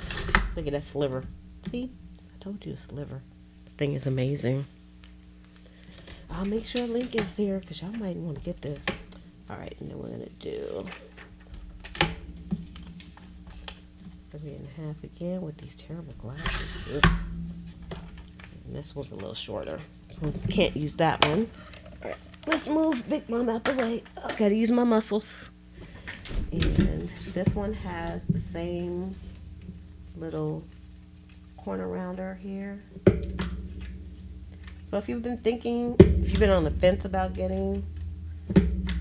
Look at that sliver. See? I told you a sliver. This thing is amazing. I'll make sure a link is there because y'all might want to get this. Alright, and then we're going to do 3.5 again with these terrible glasses. Ugh. And this one's a little shorter, so we can't use that one. Alright, let's move Big Mom out the way. I gotta use my muscles. And this one has the same little corner rounder here. So if you've been on the fence about getting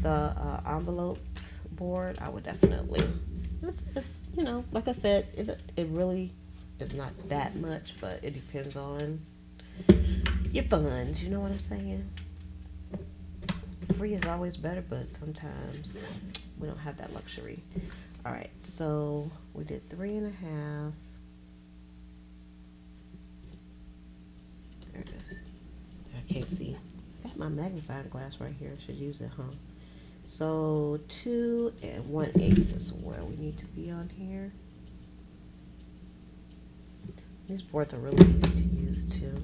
the envelopes board, I would definitely. It's you know, like I said, it really is not that much, but it depends on your funds. You know what I'm saying? Free is always better, but sometimes we don't have that luxury. All right, so we did 3.5. There it is. I can't see. I got my magnifying glass right here. I should use it, huh? So 2 1/8 is where we need to be on here. These boards are really easy to use too.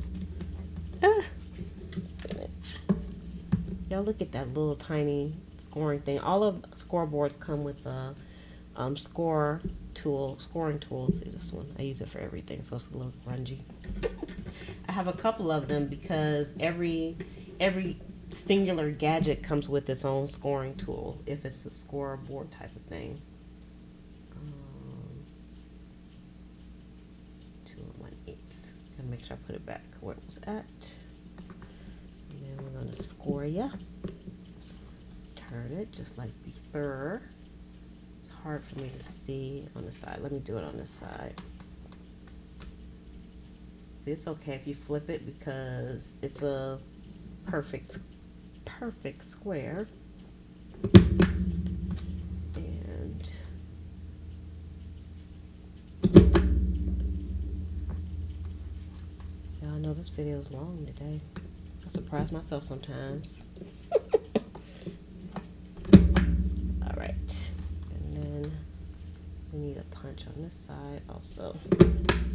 Y'all look at that little tiny scoring thing. All of scoreboards come with a scoring tool. See this one? I use it for everything, so it's a little grungy. I have a couple of them because every singular gadget comes with its own scoring tool if it's a scoreboard type of thing. 2 1/8. Gotta make sure I put it back where it was at. And then we're gonna score ya. Turn it just like before. It's hard for me to see on the side. Let me do it on this side. See, it's okay if you flip it because it's a perfect square. And y'all know this video is long today. I surprise myself sometimes. All right, and then we need a punch on this side also.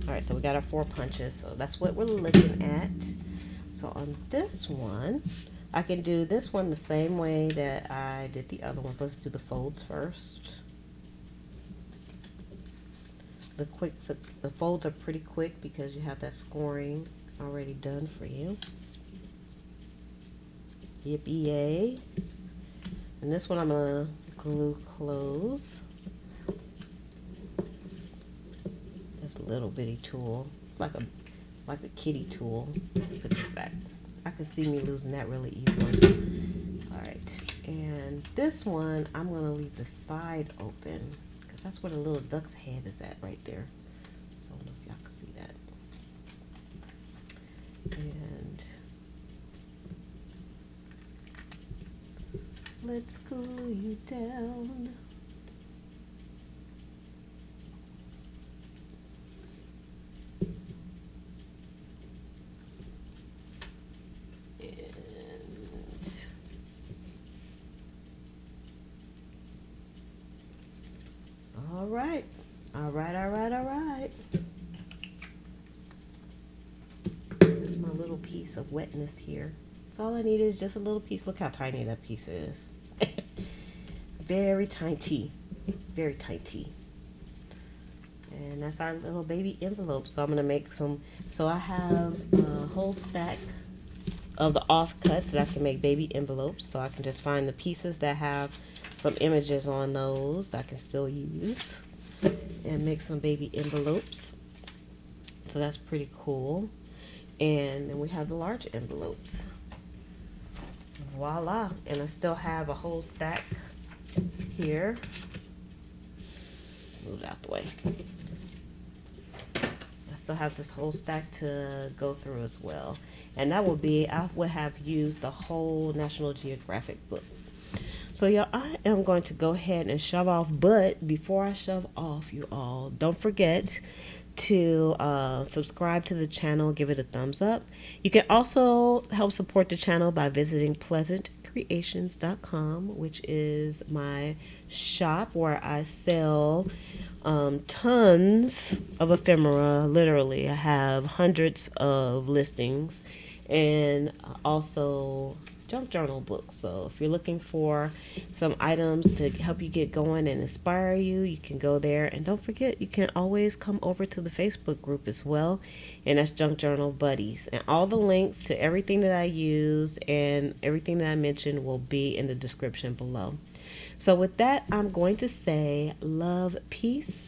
All right, so we got our 4 punches, so that's what we're looking at. So on this one, I can do this one the same way that I did the other ones. Let's do the folds first. The folds are pretty quick because you have that scoring already done for you. Yippee yay. And this one I'm gonna glue close. This little bitty tool. It's like a kitty tool. Put this back. I can see me losing that really easily. Alright, and this one I'm gonna leave the side open because that's where the little duck's head is at right there. So I don't know if y'all can see that. And let's glue you down. All right. There's my little piece of wetness here. So all I need is just a little piece. Look how tiny that piece is. Very tiny. Very tiny. And that's our little baby envelope. So I'm going to make some. So I have a whole stack of the offcuts that I can make baby envelopes. So I can just find the pieces that have some images on those I can still use and make some baby envelopes. So that's pretty cool. And then we have the large envelopes. Voila. And I still have a whole stack here. Let's move it out the way. I still have this whole stack to go through as well. And that will be, I would have used the whole National Geographic book. So y'all, I am going to go ahead and shove off, but before I shove off, you all, don't forget to subscribe to the channel, give it a thumbs up. You can also help support the channel by visiting pleasantcreations.com, which is my shop where I sell tons of ephemera. Literally, I have hundreds of listings, and also junk journal books. So if you're looking for some items to help you get going and inspire you, you can go there. And don't forget, you can always come over to the Facebook group as well, and that's Junk Journal Buddies. And all the links to everything that I used and everything that I mentioned will be in the description below. So with that, I'm going to say love, peace,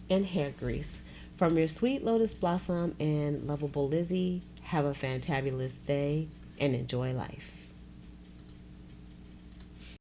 and hair grease. From your sweet Lotus Blossom and lovable Lizzie, have a fantabulous day and enjoy life.